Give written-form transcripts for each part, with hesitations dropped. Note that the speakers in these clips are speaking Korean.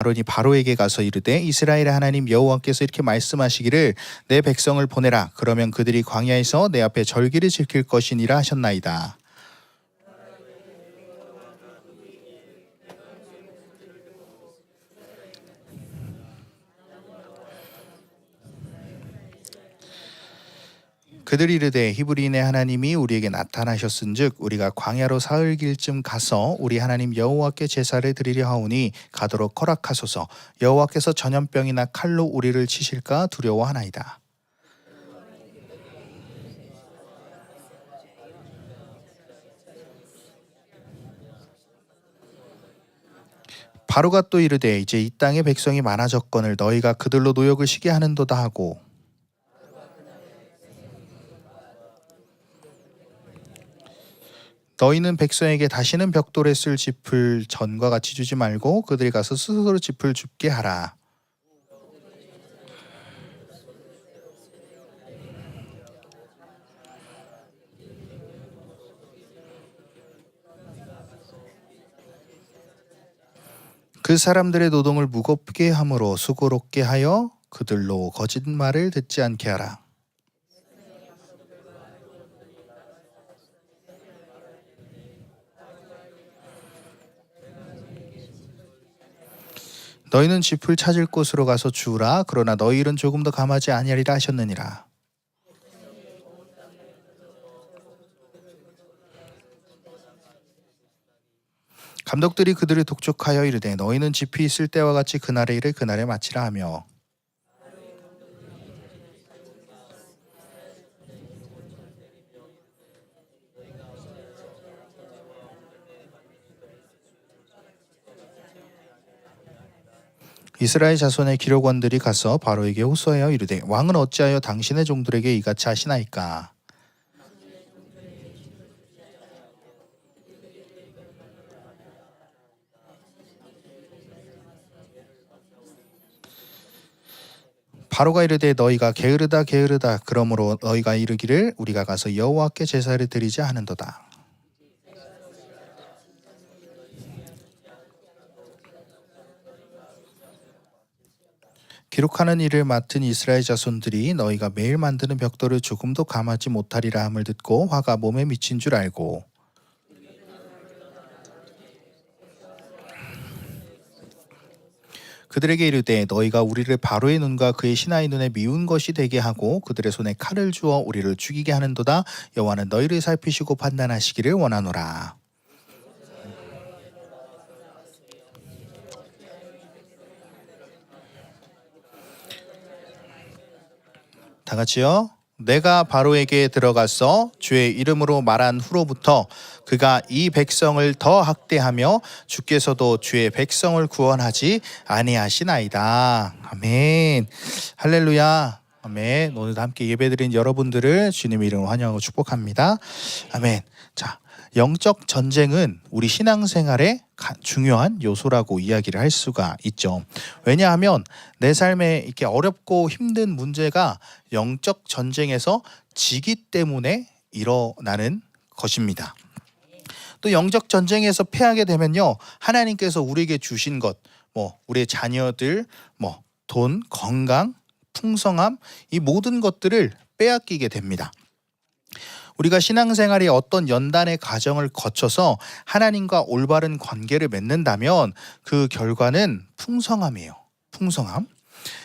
아론이 바로에게 가서 이르되 이스라엘의 하나님 여호와께서 이렇게 말씀하시기를 내 백성을 보내라. 그러면 그들이 광야에서 내 앞에 절기를 지킬 것이니라 하셨나이다. 그들이 이르되 히브리인의 하나님이 우리에게 나타나셨은즉 우리가 광야로 사흘 길쯤 가서 우리 하나님 여호와께 제사를 드리려 하오니 가도록 허락하소서. 여호와께서 전염병이나 칼로 우리를 치실까 두려워하나이다. 바로가 또 이르되 이제 이 땅에 백성이 많아졌거늘 너희가 그들로 노역을 시게 하는도다 하고 너희는 백성에게 다시는 벽돌에 쓸 짚을 전과 같이 주지 말고 그들이 가서 스스로 짚을 줍게 하라. 그 사람들의 노동을 무겁게 함으로 수고롭게 하여 그들로 거짓말을 듣지 않게 하라. 너희는 짚을 찾을 곳으로 가서 주우라. 그러나 너희 일은 조금 더 감하지 아니하리라 하셨느니라. 감독들이 그들을 독촉하여 이르되 너희는 짚이 있을 때와 같이 그날의 일을 그날에 마치라 하며 이스라엘 자손의 기록원들이 가서 바로에게 호소하여 이르되 왕은 어찌하여 당신의 종들에게 이같이 하시나이까. 바로가 이르되 너희가 게으르다 게으르다 그러므로 너희가 이르기를 우리가 가서 여호와께 제사를 드리자 하는도다. 기록하는 일을 맡은 이스라엘 자손들이 너희가 매일 만드는 벽돌을 조금도 감하지 못하리라 함을 듣고 화가 몸에 미친 줄 알고 그들에게 이르되 너희가 우리를 바로의 눈과 그의 신하의 눈에 미운 것이 되게 하고 그들의 손에 칼을 주어 우리를 죽이게 하는도다. 여호와는 너희를 살피시고 판단하시기를 원하노라. 다 같이요. 내가 바로에게 들어가서 주의 이름으로 말한 후로부터 그가 이 백성을 더 학대하며 주께서도 주의 백성을 구원하지 아니하시나이다. 아멘. 할렐루야. 아멘. 오늘도 함께 예배드린 여러분들을 주님 이름으로 환영하고 축복합니다. 아멘. 자, 영적 전쟁은 우리 신앙생활의 중요한 요소라고 이야기를 할 수가 있죠. 왜냐하면 내 삶에 이렇게 어렵고 힘든 문제가 영적 전쟁에서 지기 때문에 일어나는 것입니다. 또 영적 전쟁에서 패하게 되면요, 하나님께서 우리에게 주신 것, 우리의 자녀들, 돈, 건강, 풍성함, 이 모든 것들을 빼앗기게 됩니다. 우리가 신앙생활의 어떤 연단의 과정을 거쳐서 하나님과 올바른 관계를 맺는다면 그 결과는 풍성함이에요. 풍성함.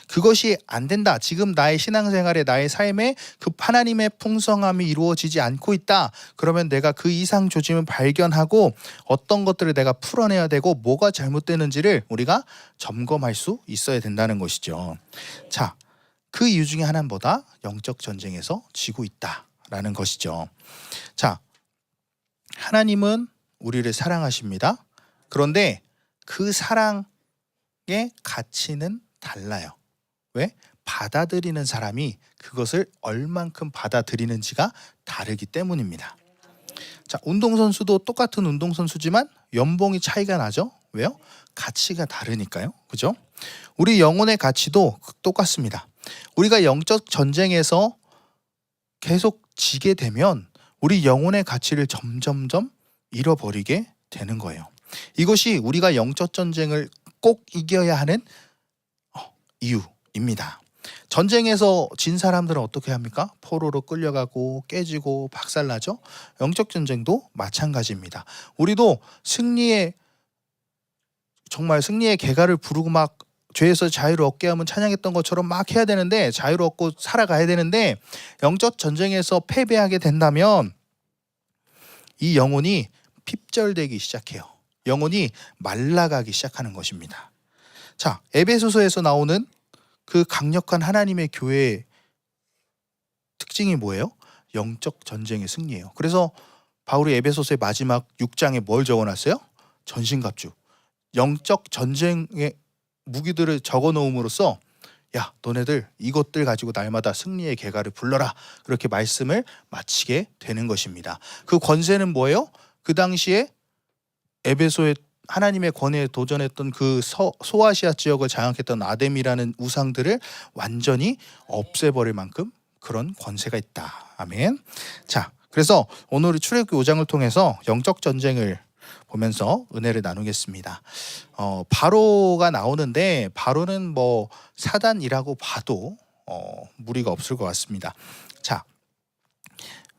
그것이 안 된다. 지금 나의 신앙생활에 나의 삶에 그 하나님의 풍성함이 이루어지지 않고 있다. 그러면 내가 그 이상 조짐을 발견하고 어떤 것들을 내가 풀어내야 되고 뭐가 잘못되는지를 우리가 점검할 수 있어야 된다는 것이죠. 자, 그 이유 중에 하나는 뭐다? 영적 전쟁에서 지고 있다. 라는 것이죠. 자, 하나님은 우리를 사랑하십니다. 그런데 그 사랑의 가치는 달라요. 왜? 받아들이는 사람이 그것을 얼만큼 받아들이는지가 다르기 때문입니다. 자, 운동선수도 똑같은 운동선수지만 연봉이 차이가 나죠. 왜요? 가치가 다르니까요. 그죠? 우리 영혼의 가치도 똑같습니다. 우리가 영적 전쟁에서 계속 지게 되면 우리 영혼의 가치를 점점점 잃어버리게 되는 거예요. 이것이 우리가 영적 전쟁을 꼭 이겨야 하는 이유입니다. 전쟁에서 진 사람들은 어떻게 합니까? 포로로 끌려가고 깨지고 박살나죠. 영적 전쟁도 마찬가지입니다. 우리도 정말 승리의 개가를 부르고 막 죄에서 자유를 얻게 하면 찬양했던 것처럼 막 해야 되는데, 자유를 얻고 살아가야 되는데, 영적 전쟁에서 패배하게 된다면 이 영혼이 핍절되기 시작해요. 영혼이 말라가기 시작하는 것입니다. 자, 에베소서에서 나오는 그 강력한 하나님의 교회의 특징이 뭐예요? 영적 전쟁의 승리예요. 그래서 바울이 에베소서의 마지막 6장에 뭘 적어놨어요? 전신갑주. 영적 전쟁의 무기들을 적어놓음으로써 야, 너네들 이것들 가지고 날마다 승리의 개가를 불러라, 그렇게 말씀을 마치게 되는 것입니다. 그 권세는 뭐예요? 그 당시에 에베소의 하나님의 권위에 도전했던 그 소아시아 지역을 장악했던 아뎀이라는 우상들을 완전히 없애버릴 만큼 그런 권세가 있다. 아멘. 자, 그래서 오늘 출애굽기 5장을 통해서 영적 전쟁을 보면서 은혜를 나누겠습니다. 바로가 나오는데, 바로는 뭐 사단이라고 봐도 무리가 없을 것 같습니다. 자,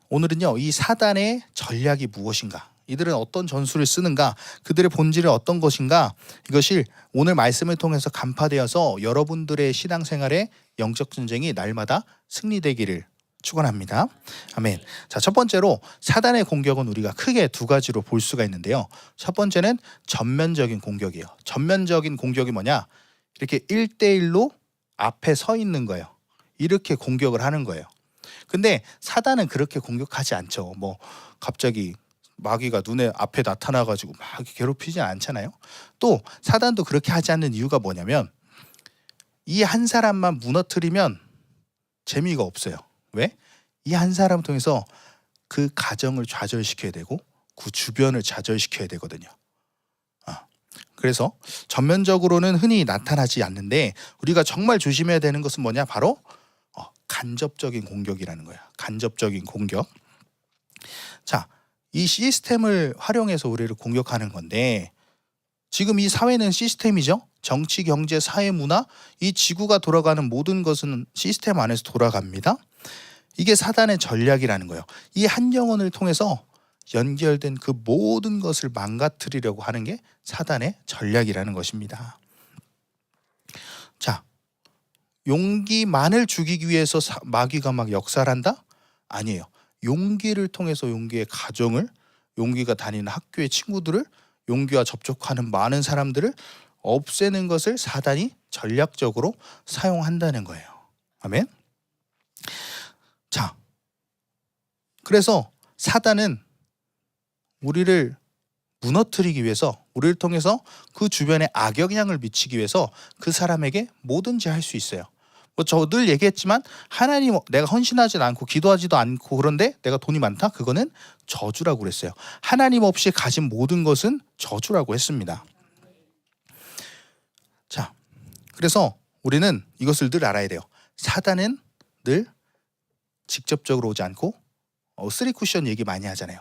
오늘은요, 이 사단의 전략이 무엇인가, 이들은 어떤 전술을 쓰는가, 그들의 본질은 어떤 것인가, 이것이 오늘 말씀을 통해서 간파되어서 여러분들의 신앙생활에 영적 전쟁이 날마다 승리되기를 축원합니다. 아멘. 자, 첫 번째로 사단의 공격은 우리가 크게 두 가지로 볼 수가 있는데요. 첫 번째는 전면적인 공격이에요. 전면적인 공격이 뭐냐? 이렇게 1대1로 앞에 서 있는 거예요. 이렇게 공격을 하는 거예요. 근데 사단은 그렇게 공격하지 않죠. 뭐 갑자기 마귀가 눈에 앞에 나타나가지고 막 괴롭히지 않잖아요. 또 사단도 그렇게 하지 않는 이유가 뭐냐면, 이 한 사람만 무너뜨리면 재미가 없어요. 왜? 이 한 사람을 통해서 그 가정을 좌절시켜야 되고 그 주변을 좌절시켜야 되거든요. 그래서 전면적으로는 흔히 나타나지 않는데, 우리가 정말 조심해야 되는 것은 뭐냐? 바로 간접적인 공격이라는 거야. 간접적인 공격. 자, 이 시스템을 활용해서 우리를 공격하는 건데, 지금 이 사회는 시스템이죠. 정치, 경제, 사회, 문화, 이 지구가 돌아가는 모든 것은 시스템 안에서 돌아갑니다. 이게 사단의 전략이라는 거예요. 이 한 영혼을 통해서 연결된 그 모든 것을 망가뜨리려고 하는 게 사단의 전략이라는 것입니다. 자, 용기만을 죽이기 위해서 마귀가 막 역살한다? 아니에요. 용기를 통해서 용기의 가정을, 용기가 다니는 학교의 친구들을, 용기와 접촉하는 많은 사람들을 없애는 것을 사단이 전략적으로 사용한다는 거예요. 아멘. 자, 그래서 사단은 우리를 무너뜨리기 위해서, 우리를 통해서 그 주변에 악영향을 미치기 위해서 그 사람에게 뭐든지 할 수 있어요. 저 늘 얘기했지만, 하나님, 내가 헌신하지 않고 기도하지도 않고 그런데 내가 돈이 많다? 그거는 저주라고 그랬어요. 하나님 없이 가진 모든 것은 저주라고 했습니다. 자, 그래서 우리는 이것을 늘 알아야 돼요. 사단은 늘 직접적으로 오지 않고, 쓰리 쿠션 얘기 많이 하잖아요.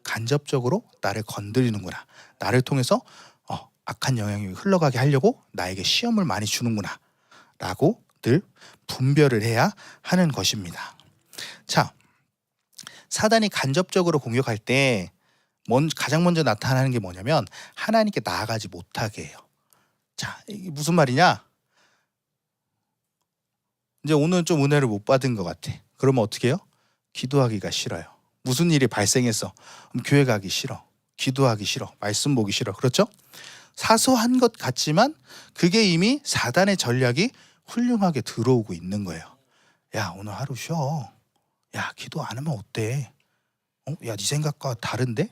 간접적으로 나를 건드리는구나, 나를 통해서 악한 영향이 흘러가게 하려고 나에게 시험을 많이 주는구나 라고 늘 분별을 해야 하는 것입니다. 자, 사단이 간접적으로 공격할 때 가장 먼저 나타나는 게 뭐냐면, 하나님께 나아가지 못하게 해요. 자, 이게 무슨 말이냐? 이제 오늘 좀 은혜를 못 받은 것 같아. 그러면 어떻게 해요? 기도하기가 싫어요. 무슨 일이 발생했어? 교회 가기 싫어, 기도하기 싫어, 말씀 보기 싫어. 그렇죠? 사소한 것 같지만 그게 이미 사단의 전략이 훌륭하게 들어오고 있는 거예요. 야, 오늘 하루 쉬어. 야, 기도 안 하면 어때? 야, 네 생각과 다른데?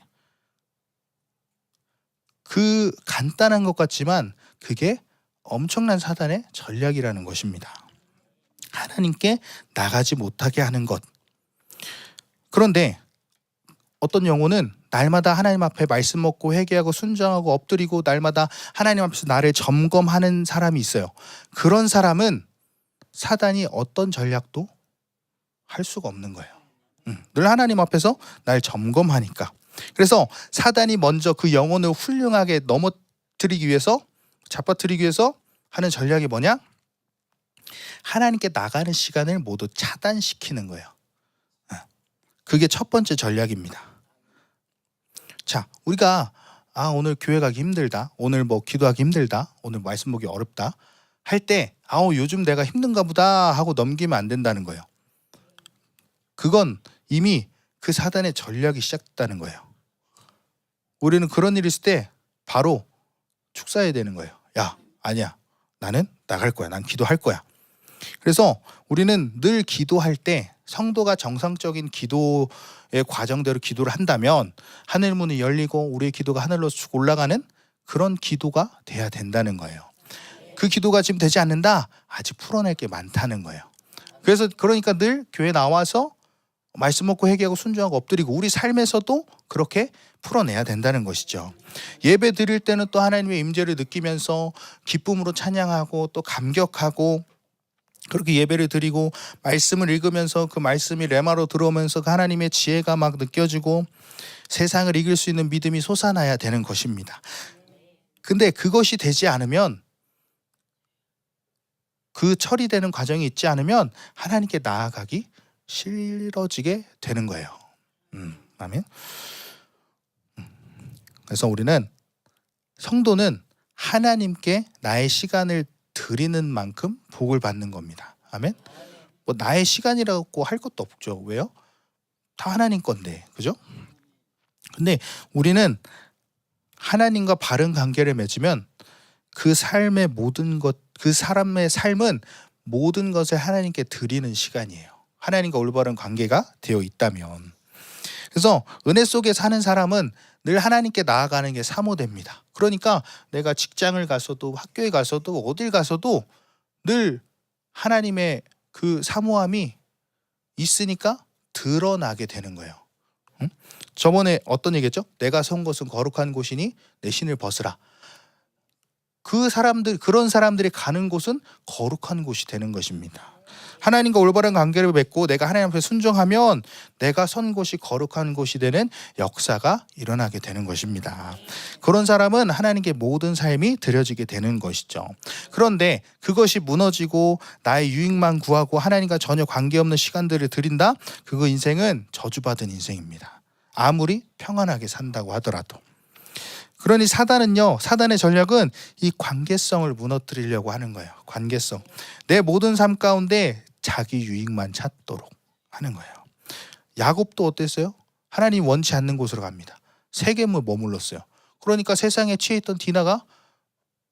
그 간단한 것 같지만 그게 엄청난 사단의 전략이라는 것입니다. 하나님께 나가지 못하게 하는 것. 그런데 어떤 영혼은 날마다 하나님 앞에 말씀 먹고 회개하고 순종하고 엎드리고 날마다 하나님 앞에서 나를 점검하는 사람이 있어요. 그런 사람은 사단이 어떤 전략도 할 수가 없는 거예요. 늘 하나님 앞에서 날 점검하니까. 그래서 사단이 먼저 그 영혼을 훌륭하게 넘어뜨리기 위해서 잡아뜨리기 위해서 하는 전략이 뭐냐? 하나님께 나가는 시간을 모두 차단시키는 거예요. 그게 첫 번째 전략입니다. 자, 우리가 오늘 교회 가기 힘들다, 오늘 뭐 기도하기 힘들다, 오늘 말씀 보기 어렵다 할 때 요즘 내가 힘든가 보다 하고 넘기면 안 된다는 거예요. 그건 이미 그 사단의 전략이 시작됐다는 거예요. 우리는 그런 일이 있을 때 바로 축사해야 되는 거예요. 야, 아니야, 나는 나갈 거야, 난 기도할 거야. 그래서 우리는 늘 기도할 때 성도가 정상적인 기도의 과정대로 기도를 한다면 하늘 문이 열리고 우리의 기도가 하늘로 쭉 올라가는 그런 기도가 돼야 된다는 거예요. 그 기도가 지금 되지 않는다? 아직 풀어낼 게 많다는 거예요. 그래서 그러니까 늘 교회 나와서 말씀 먹고 회개하고 순종하고 엎드리고 우리 삶에서도 그렇게 풀어내야 된다는 것이죠. 예배 드릴 때는 또 하나님의 임재를 느끼면서 기쁨으로 찬양하고 또 감격하고 그렇게 예배를 드리고 말씀을 읽으면서 그 말씀이 레마로 들어오면서 그 하나님의 지혜가 막 느껴지고 세상을 이길 수 있는 믿음이 솟아나야 되는 것입니다. 근데 그것이 되지 않으면, 그 처리되는 과정이 있지 않으면 하나님께 나아가기 싫어지게 되는 거예요. 아멘. 그래서 우리는, 성도는 하나님께 나의 시간을 드리는 만큼 복을 받는 겁니다. 아멘. 뭐 나의 시간이라고 할 것도 없죠. 왜요? 다 하나님 건데, 그죠? 근데 우리는 하나님과 바른 관계를 맺으면 그 삶의 모든 것, 그 사람의 삶은 모든 것을 하나님께 드리는 시간이에요. 하나님과 올바른 관계가 되어 있다면. 그래서 은혜 속에 사는 사람은 늘 하나님께 나아가는 게 사모됩니다. 그러니까 내가 직장을 가서도 학교에 가서도 어딜 가서도 늘 하나님의 그 사모함이 있으니까 드러나게 되는 거예요. 저번에 어떤 얘기했죠? 내가 선 곳은 거룩한 곳이니 내 신을 벗으라. 그런 사람들이 가는 곳은 거룩한 곳이 되는 것입니다. 하나님과 올바른 관계를 맺고 내가 하나님 앞에 순종하면 내가 선 곳이 거룩한 곳이 되는 역사가 일어나게 되는 것입니다. 그런 사람은 하나님께 모든 삶이 드려지게 되는 것이죠. 그런데 그것이 무너지고 나의 유익만 구하고 하나님과 전혀 관계없는 시간들을 드린다? 그거 인생은 저주받은 인생입니다. 아무리 평안하게 산다고 하더라도. 그러니 사단의 전략은 이 관계성을 무너뜨리려고 하는 거예요. 관계성. 내 모든 삶 가운데 자기 유익만 찾도록 하는 거예요. 야곱도 어땠어요? 하나님 원치 않는 곳으로 갑니다. 세겜을 머물렀어요. 그러니까 세상에 취해있던 디나가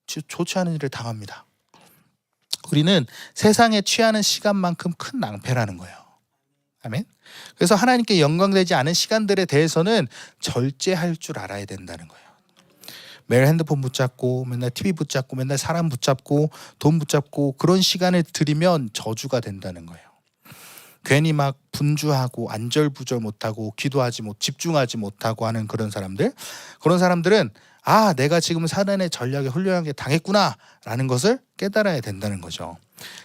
좋지 않은 일을 당합니다. 우리는 세상에 취하는 시간만큼 큰 낭패라는 거예요. 아멘. 그래서 하나님께 영광되지 않은 시간들에 대해서는 절제할 줄 알아야 된다는 거예요. 매일 핸드폰 붙잡고 맨날 TV 붙잡고 맨날 사람 붙잡고 돈 붙잡고 그런 시간을 들이면 저주가 된다는 거예요. 괜히 막 분주하고 안절부절 못하고 집중하지 못하고 하는 그런 사람들은 내가 지금 사단의 전략에 훌륭하게 당했구나 라는 것을 깨달아야 된다는 거죠.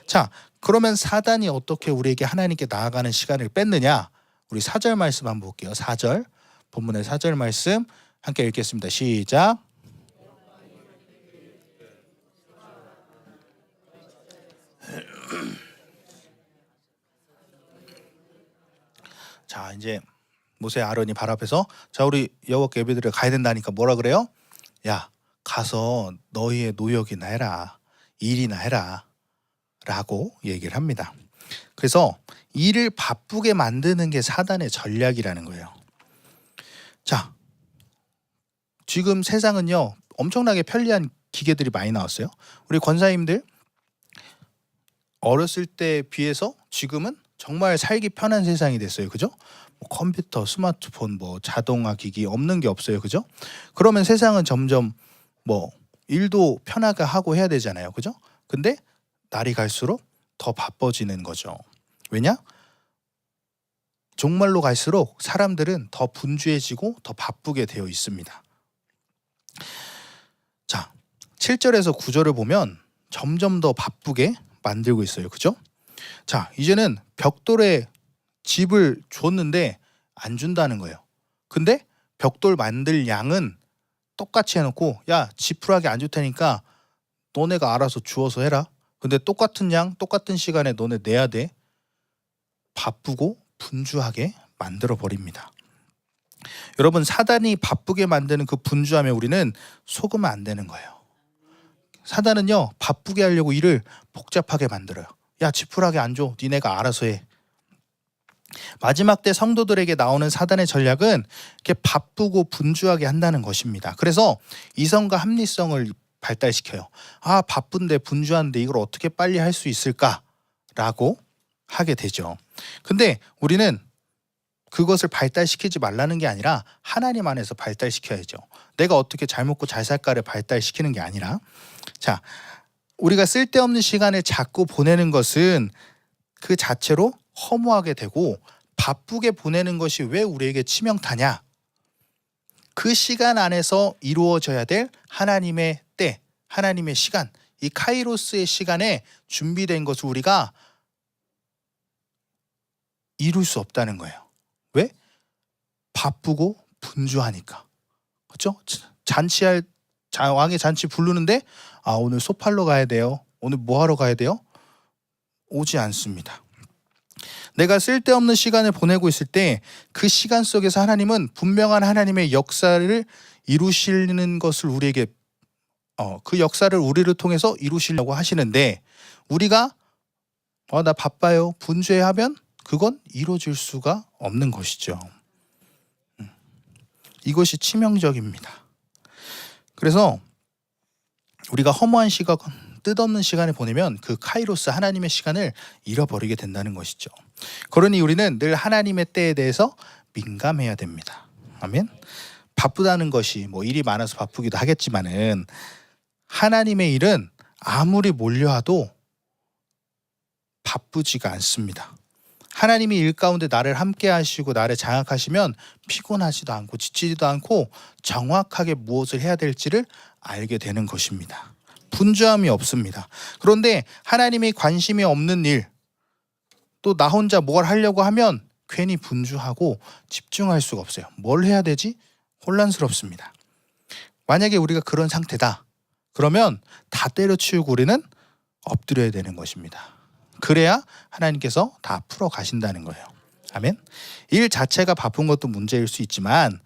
자, 그러면 사단이 어떻게 우리에게 하나님께 나아가는 시간을 뺐느냐? 우리 4절 말씀 한번 볼게요. 4절, 본문의 4절 말씀 함께 읽겠습니다. 시작. 자, 이제 모세 아론이 발 앞에서 자, 우리 여호와께 예배드려 가야 된다니까 뭐라 그래요? 야, 가서 너희의 노역이나 해라, 일이나 해라 라고 얘기를 합니다. 그래서 일을 바쁘게 만드는 게 사단의 전략이라는 거예요. 자, 지금 세상은요 엄청나게 편리한 기계들이 많이 나왔어요. 우리 권사님들 어렸을 때에 비해서 지금은 정말 살기 편한 세상이 됐어요. 그죠? 뭐 컴퓨터, 스마트폰, 뭐 자동화 기기 없는 게 없어요. 그죠? 그러면 세상은 점점 뭐 일도 편하게 하고 해야 되잖아요. 그죠? 근데 날이 갈수록 더 바빠지는 거죠. 왜냐? 종말로 갈수록 사람들은 더 분주해지고 더 바쁘게 되어 있습니다. 자, 7절에서 9절을 보면 점점 더 바쁘게 만들고 있어요. 그죠? 자, 이제는 벽돌에 집을 줬는데 안 준다는 거예요. 근데 벽돌 만들 양은 똑같이 해놓고 야, 지푸라기 안 줄 테니까 너네가 알아서 주워서 해라. 근데 똑같은 양, 똑같은 시간에 너네 내야 돼. 바쁘고 분주하게 만들어 버립니다. 여러분, 사단이 바쁘게 만드는 그 분주함에 우리는 속으면 안 되는 거예요. 사단은요, 바쁘게 하려고 일을 복잡하게 만들어요. 야, 지푸라기 안 줘. 니네가 알아서 해. 마지막 때 성도들에게 나오는 사단의 전략은 이렇게 바쁘고 분주하게 한다는 것입니다. 그래서 이성과 합리성을 발달시켜요. 아, 바쁜데 분주한데 이걸 어떻게 빨리 할 수 있을까라고 하게 되죠. 근데 우리는 그것을 발달시키지 말라는 게 아니라 하나님 안에서 발달시켜야죠. 내가 어떻게 잘 먹고 잘 살까를 발달시키는 게 아니라, 자, 우리가 쓸데없는 시간을 자꾸 보내는 것은 그 자체로 허무하게 되고, 바쁘게 보내는 것이 왜 우리에게 치명타냐? 그 시간 안에서 이루어져야 될 하나님의 때, 하나님의 시간, 이 카이로스의 시간에 준비된 것을 우리가 이룰 수 없다는 거예요. 왜? 바쁘고 분주하니까. 그렇죠? 왕의 잔치 부르는데, 아, 오늘 소팔로 가야 돼요. 오늘 뭐 하러 가야 돼요? 오지 않습니다. 내가 쓸데없는 시간을 보내고 있을 때 그 시간 속에서 하나님은 분명한 하나님의 역사를 이루시는 것을 우리에게, 그 역사를 우리를 통해서 이루시려고 하시는데, 우리가 나 바빠요, 분주해 하면 그건 이루어질 수가 없는 것이죠. 이것이 치명적입니다. 그래서 우리가 허무한 시간, 뜻없는 시간을 보내면 그 카이로스, 하나님의 시간을 잃어버리게 된다는 것이죠. 그러니 우리는 늘 하나님의 때에 대해서 민감해야 됩니다. 아멘. 바쁘다는 것이 뭐 일이 많아서 바쁘기도 하겠지만은, 하나님의 일은 아무리 몰려와도 바쁘지가 않습니다. 하나님이 일 가운데 나를 함께 하시고 나를 장악하시면 피곤하지도 않고 지치지도 않고 정확하게 무엇을 해야 될지를 알게 되는 것입니다. 분주함이 없습니다. 그런데 하나님이 관심이 없는 일, 또 나 혼자 뭘 하려고 하면 괜히 분주하고 집중할 수가 없어요. 뭘 해야 되지? 혼란스럽습니다. 만약에 우리가 그런 상태다, 그러면 다 때려치우고 우리는 엎드려야 되는 것입니다. 그래야 하나님께서 다 풀어 가신다는 거예요. 아멘. 일 자체가 바쁜 것도 문제일 수 있지만,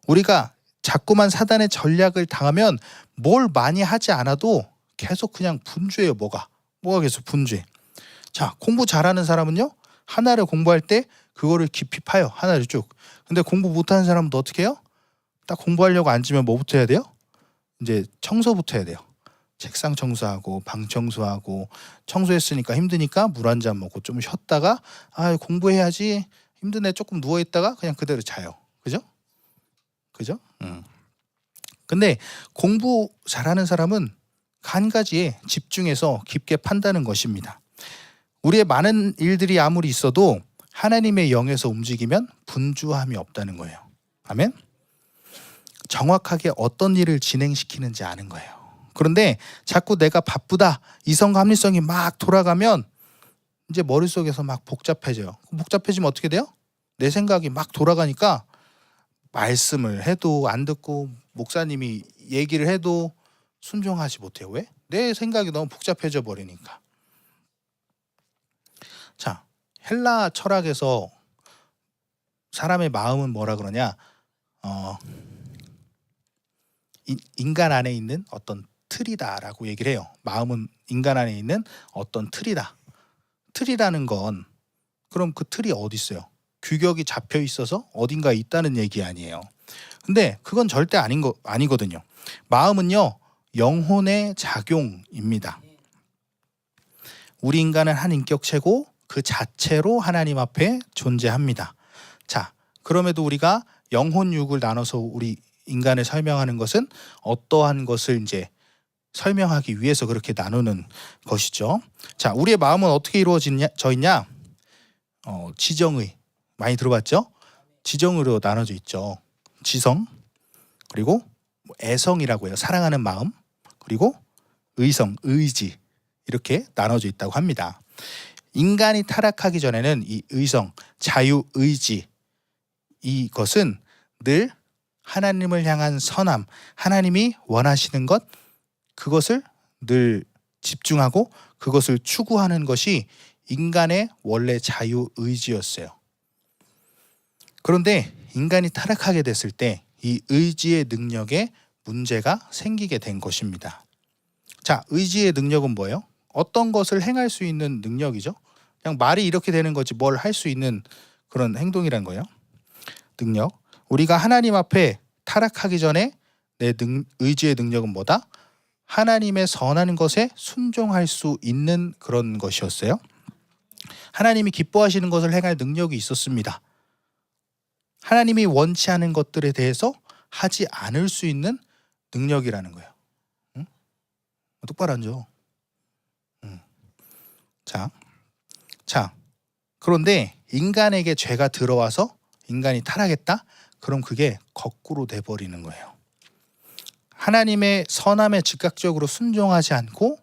우리가 자꾸만 사단의 전략을 당하면 뭘 많이 하지 않아도 계속 그냥 분주해요. 뭐가 계속 분주해. 자, 공부 잘하는 사람은요, 하나를 공부할 때 그거를 깊이 파요. 하나를 쭉. 근데 공부 못하는 사람은 어떻게 해요? 딱 공부하려고 앉으면 뭐부터 해야 돼요? 이제 청소부터 해야 돼요. 책상 청소하고 방 청소하고, 청소했으니까 힘드니까 물 한 잔 먹고 좀 쉬었다가, 아, 공부해야지, 힘드네, 조금 누워있다가 그냥 그대로 자요. 그죠? 근데 공부 잘하는 사람은 한 가지에 집중해서 깊게 판다는 것입니다. 우리의 많은 일들이 아무리 있어도 하나님의 영에서 움직이면 분주함이 없다는 거예요. 아멘. 정확하게 어떤 일을 진행시키는지 아는 거예요. 그런데 자꾸 내가 바쁘다, 이성과 합리성이 막 돌아가면 이제 머릿속에서 막 복잡해져요. 복잡해지면 어떻게 돼요? 내 생각이 막 돌아가니까 말씀을 해도 안 듣고, 목사님이 얘기를 해도 순종하지 못해요. 왜? 내 생각이 너무 복잡해져 버리니까. 자, 헬라 철학에서 사람의 마음은 뭐라 그러냐? 인간 안에 있는 어떤 틀이다라고 얘기를 해요. 마음은 인간 안에 있는 어떤 틀이다. 틀이라는 건, 그럼 그 틀이 어디 있어요? 규격이 잡혀 있어서 어딘가에 있다는 얘기 아니에요. 근데 그건 절대 아니거든요. 마음은요, 영혼의 작용입니다. 우리 인간은 한 인격체고 그 자체로 하나님 앞에 존재합니다. 자, 그럼에도 우리가 영혼 육을 나눠서 우리 인간을 설명하는 것은 어떠한 것을 이제 설명하기 위해서 그렇게 나누는 것이죠. 자, 우리의 마음은 어떻게 이루어져 있냐? 지정의, 많이 들어봤죠? 지정으로 나눠져 있죠. 지성, 그리고 애성이라고 해요. 사랑하는 마음, 그리고 의성, 의지, 이렇게 나눠져 있다고 합니다. 인간이 타락하기 전에는 이 의성, 자유, 의지, 이것은 늘 하나님을 향한 선함, 하나님이 원하시는 것, 그것을 늘 집중하고 그것을 추구하는 것이 인간의 원래 자유의지였어요. 그런데 인간이 타락하게 됐을 때 이 의지의 능력에 문제가 생기게 된 것입니다. 자, 의지의 능력은 뭐예요? 어떤 것을 행할 수 있는 능력이죠. 그냥 말이 이렇게 되는 거지 뭘 할 수 있는 그런 행동이란 거예요. 능력. 우리가 하나님 앞에 타락하기 전에 의지의 능력은 뭐다? 하나님의 선한 것에 순종할 수 있는 그런 것이었어요. 하나님이 기뻐하시는 것을 행할 능력이 있었습니다. 하나님이 원치 않은 것들에 대해서 하지 않을 수 있는 능력이라는 거예요. 응? 똑바로 앉아. 자, 그런데 인간에게 죄가 들어와서 인간이 타락했다? 그럼 그게 거꾸로 돼버리는 거예요. 하나님의 선함에 즉각적으로 순종하지 않고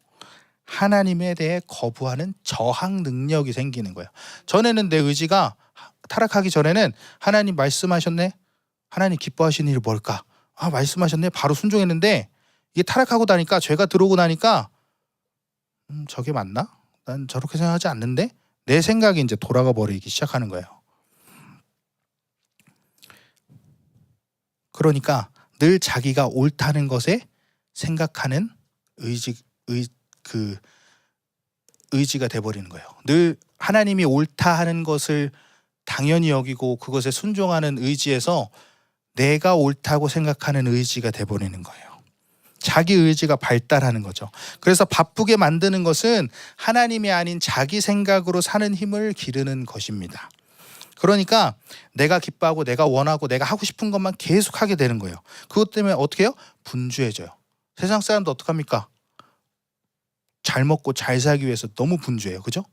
하나님에 대해 거부하는 저항 능력이 생기는 거예요. 전에는 내 의지가 타락하기 전에는 하나님 말씀하셨네? 하나님 기뻐하시는 일이 뭘까? 아, 말씀하셨네? 바로 순종했는데 이게 타락하고 나니까 죄가 들어오고 나니까 저게 맞나? 난 저렇게 생각하지 않는데? 내 생각이 이제 돌아가 버리기 시작하는 거예요. 그러니까 늘 자기가 옳다는 것에 생각하는 의지가 돼버리는 거예요. 늘 하나님이 옳다 하는 것을 당연히 여기고 그것에 순종하는 의지에서 내가 옳다고 생각하는 의지가 돼버리는 거예요. 자기 의지가 발달하는 거죠. 그래서 바쁘게 만드는 것은 하나님이 아닌 자기 생각으로 사는 힘을 기르는 것입니다. 그러니까 내가 기뻐하고 내가 원하고 내가 하고 싶은 것만 계속 하게 되는 거예요. 그것 때문에 어떻게 해요? 분주해져요. 세상 사람도 어떡합니까? 잘 먹고 잘 살기 위해서 너무 분주해요. 그죠?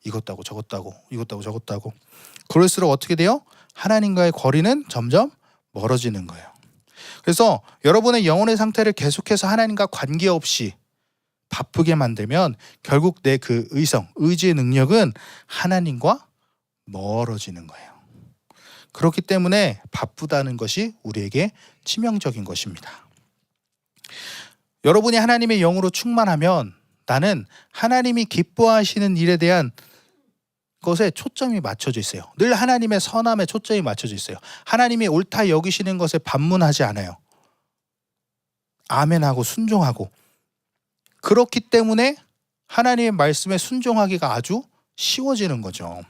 이것도 하고 저것도 하고 이것도 하고 저것도 하고. 그럴수록 어떻게 돼요? 하나님과의 거리는 점점 멀어지는 거예요. 그래서 여러분의 영혼의 상태를 계속해서 하나님과 관계없이 바쁘게 만들면 결국 내 그 의지의 능력은 하나님과 멀어지는 거예요. 그렇기 때문에 바쁘다는 것이 우리에게 치명적인 것입니다. 여러분이 하나님의 영으로 충만하면 나는 하나님이 기뻐하시는 일에 대한 것에 초점이 맞춰져 있어요. 늘 하나님의 선함에 초점이 맞춰져 있어요. 하나님이 옳다 여기시는 것에 반문하지 않아요. 아멘하고 순종하고. 그렇기 때문에 하나님의 말씀에 순종하기가 아주 쉬워지는 거죠.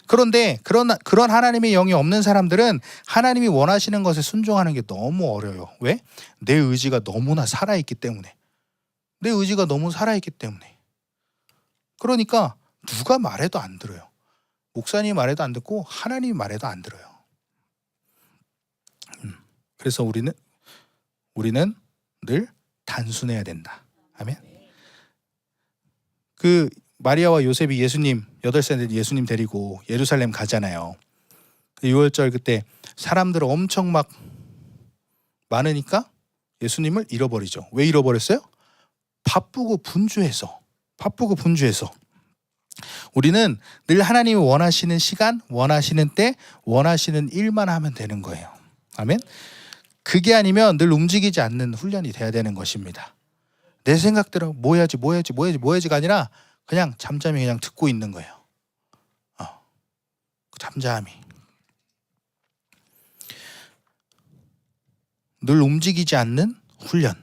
그런데 그런 하나님의 영이 없는 사람들은 하나님이 원하시는 것에 순종하는 게 너무 어려워요. 왜? 내 의지가 너무나 살아있기 때문에. 내 의지가 너무 살아있기 때문에. 그러니까 누가 말해도 안 들어요. 목사님이 말해도 안 듣고 하나님이 말해도 안 들어요. 그래서 우리는 늘 단순해야 된다. 아멘. 그 마리아와 요셉이 예수님 8살 예수님 데리고 예루살렘 가잖아요. 6월절 그때 사람들 엄청 막 많으니까 예수님을 잃어버리죠. 왜 잃어버렸어요? 바쁘고 분주해서. 우리는 늘 하나님이 원하시는 시간, 원하시는 때, 원하시는 일만 하면 되는 거예요. 아멘. 그게 아니면 늘 움직이지 않는 훈련이 돼야 되는 것입니다. 내 생각대로 뭐 해야지가 아니라 그냥 잠잠히 그냥 듣고 있는 거예요. 잠잠히. 늘 움직이지 않는 훈련.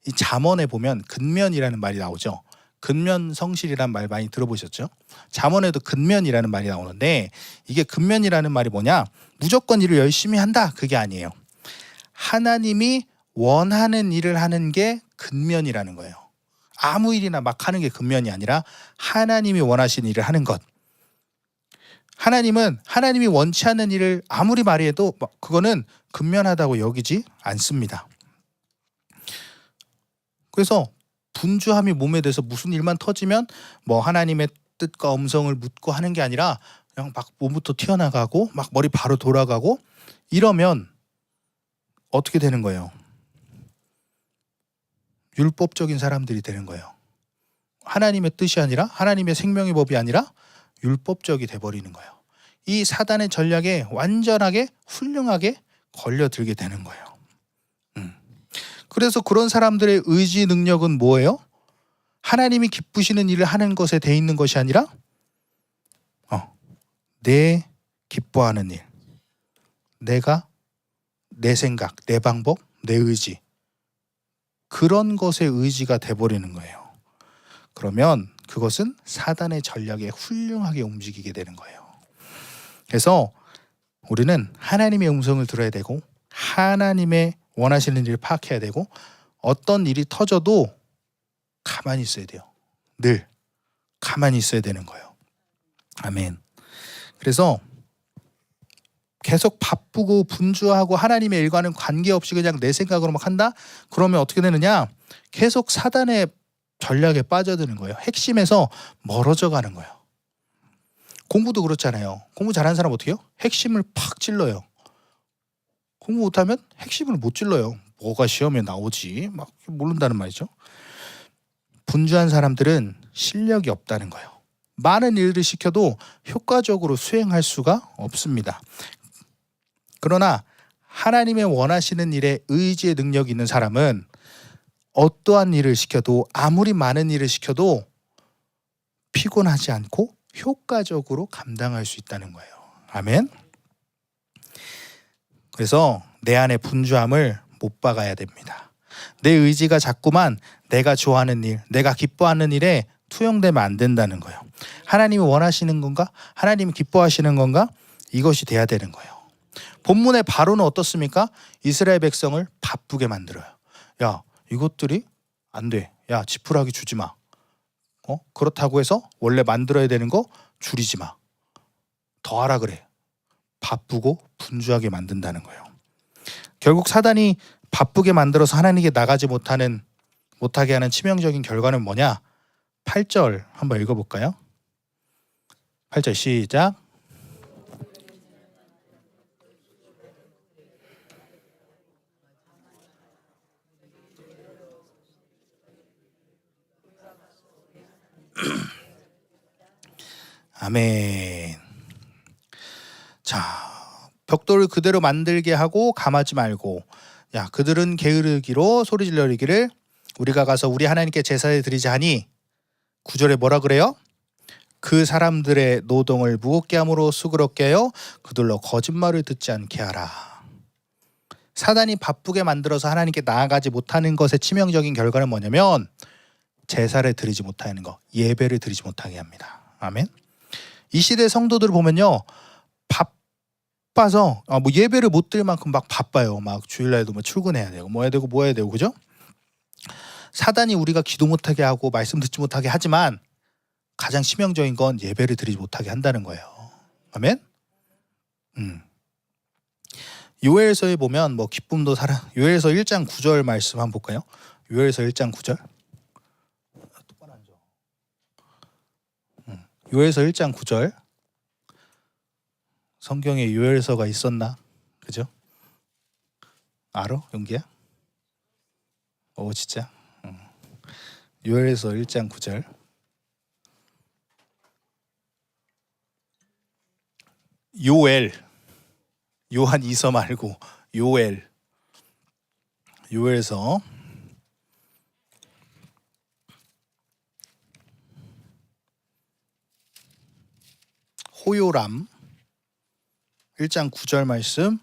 이 잠언에 보면 근면이라는 말이 나오죠. 근면성실이라는 말 많이 들어보셨죠? 잠언에도 근면이라는 말이 나오는데 이게 근면이라는 말이 뭐냐? 무조건 일을 열심히 한다. 그게 아니에요. 하나님이 원하는 일을 하는 게 근면이라는 거예요. 아무 일이나 막 하는 게 근면이 아니라 하나님이 원하시는 일을 하는 것. 하나님은 하나님이 원치 않는 일을 아무리 말해도 그거는 근면하다고 여기지 않습니다. 그래서 분주함이 몸에 대해서 무슨 일만 터지면 뭐 하나님의 뜻과 음성을 묻고 하는 게 아니라 그냥 막 몸부터 튀어나가고 막 머리 바로 돌아가고 이러면 어떻게 되는 거예요? 율법적인 사람들이 되는 거예요. 하나님의 뜻이 아니라 하나님의 생명의 법이 아니라 율법적이 돼버리는 거예요. 이 사단의 전략에 완전하게 훌륭하게 걸려들게 되는 거예요. 그래서 그런 사람들의 의지 능력은 뭐예요? 하나님이 기쁘시는 일을 하는 것에 돼 있는 것이 아니라 내 기뻐하는 일, 내가 내 생각, 내 방법, 내 의지, 그런 것의 의지가 돼버리는 거예요. 그러면 그것은 사단의 전략에 훌륭하게 움직이게 되는 거예요. 그래서 우리는 하나님의 음성을 들어야 되고 하나님의 원하시는 일을 파악해야 되고 어떤 일이 터져도 가만히 있어야 돼요. 늘 가만히 있어야 되는 거예요. 아멘. 그래서 계속 바쁘고 분주하고 하나님의 일과는 관계없이 그냥 내 생각으로 막 한다? 그러면 어떻게 되느냐? 계속 사단의 전략에 빠져드는 거예요. 핵심에서 멀어져 가는 거예요. 공부도 그렇잖아요. 공부 잘하는 사람 어떻게 해요? 핵심을 팍 찔러요. 공부 못하면 핵심을 못 찔러요. 뭐가 시험에 나오지? 막 모른다는 말이죠. 분주한 사람들은 실력이 없다는 거예요. 많은 일을 시켜도 효과적으로 수행할 수가 없습니다. 그러나 하나님의 원하시는 일에 의지의 능력이 있는 사람은 어떠한 일을 시켜도 아무리 많은 일을 시켜도 피곤하지 않고 효과적으로 감당할 수 있다는 거예요. 아멘. 그래서 내 안의 분주함을 못 박아야 됩니다. 내 의지가 자꾸만 내가 좋아하는 일, 내가 기뻐하는 일에 투영되면 안 된다는 거예요. 하나님이 원하시는 건가? 하나님이 기뻐하시는 건가? 이것이 돼야 되는 거예요. 본문의 바로는 어떻습니까? 이스라엘 백성을 바쁘게 만들어요. 야, 이것들이 안 돼. 야, 지푸라기 주지 마. 그렇다고 해서 원래 만들어야 되는 거 줄이지 마. 더 하라 그래. 바쁘고 분주하게 만든다는 거예요. 결국 사단이 바쁘게 만들어서 하나님께 나가지 못하게 하는 치명적인 결과는 뭐냐? 8절 한번 읽어볼까요? 8절 시작. 아멘. 자, 벽돌을 그대로 만들게 하고 감하지 말고, 야, 그들은 게으르기로 소리질러 이르기를 우리가 가서 우리 하나님께 제사를 드리자 하니 9절에 뭐라 그래요? 그 사람들의 노동을 무겁게 함으로 수그럽게 하여 그들로 거짓말을 듣지 않게 하라. 사단이 바쁘게 만들어서 하나님께 나아가지 못하는 것의 치명적인 결과는 뭐냐면 제사를 드리지 못하는 거, 예배를 드리지 못하게 합니다. 아멘. 이 시대 성도들을 보면요, 바빠서 뭐 예배를 못 드릴 만큼 막 바빠요. 막 주일날도 뭐 출근해야 되고 뭐 해야 되고 그죠? 사단이 우리가 기도 못하게 하고 말씀 듣지 못하게 하지만 가장 치명적인 건 예배를 드리지 못하게 한다는 거예요. 아멘. 요엘서에 보면 뭐 기쁨도 사랑, 요엘서 1장 9절 말씀 한번 볼까요? 요엘서 1장 9절. 똑바로 앉아. 요엘서 1장 9절. 성경에 요엘서가 있었나? 그죠? 알아? 용기야? 진짜? 요엘서 1장 9절. 요엘. 요한 이서 말고 요엘. 요엘서 호요람 1장 9절 말씀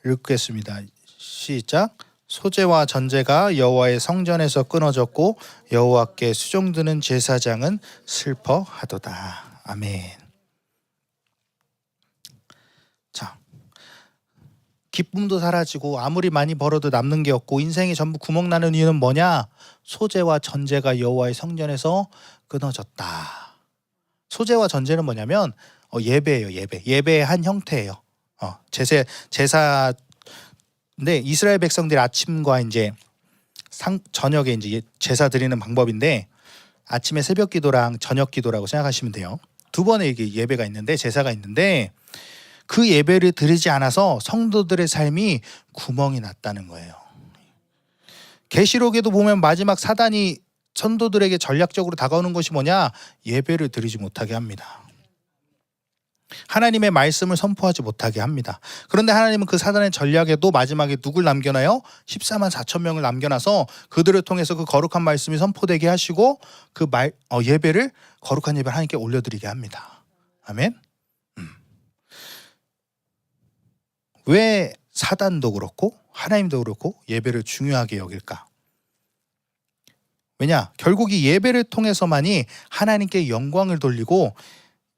읽겠습니다. 시작. 소제와 전제가 여호와의 성전에서 끊어졌고 여호와께 수종드는 제사장은 슬퍼하도다. 아멘. 자, 기쁨도 사라지고 아무리 많이 벌어도 남는 게 없고 인생이 전부 구멍나는 이유는 뭐냐? 소제와 전제가 여호와의 성전에서 끊어졌다. 소제와 전제는 뭐냐면 예배예요. 예배의 한 형태예요. 제사. 근데 이스라엘 백성들이 아침과 이제 저녁에 이제 제사 드리는 방법인데 아침에 새벽 기도랑 저녁 기도라고 생각하시면 돼요. 두 번의 예배가 있는데 제사가 있는데 그 예배를 드리지 않아서 성도들의 삶이 구멍이 났다는 거예요. 계시록에도 보면 마지막 사단이 성도들에게 전략적으로 다가오는 것이 뭐냐? 예배를 드리지 못하게 합니다. 하나님의 말씀을 선포하지 못하게 합니다. 그런데 하나님은 그 사단의 전략에도 마지막에 누굴 남겨놔요? 14만 4천 명을 남겨놔서 그들을 통해서 그 거룩한 말씀이 선포되게 하시고 그 예배를 거룩한 예배를 하나님께 올려드리게 합니다. 아멘. 왜 사단도 그렇고 하나님도 그렇고 예배를 중요하게 여길까? 왜냐? 결국 이 예배를 통해서만이 하나님께 영광을 돌리고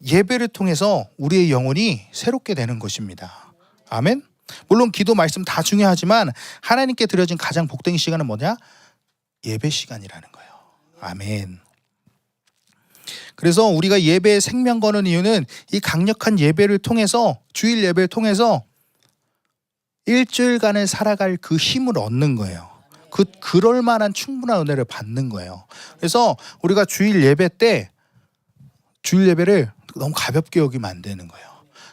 예배를 통해서 우리의 영혼이 새롭게 되는 것입니다. 아멘. 물론 기도 말씀 다 중요하지만 하나님께 드려진 가장 복된 시간은 뭐냐? 예배 시간이라는 거예요. 아멘. 그래서 우리가 예배에 생명 거는 이유는 이 강력한 예배를 통해서, 주일 예배를 통해서 일주일간을 살아갈 그 힘을 얻는 거예요. 그럴 만한 충분한 은혜를 받는 거예요. 그래서 우리가 주일 예배를 너무 가볍게 여기면 안 되는 거예요.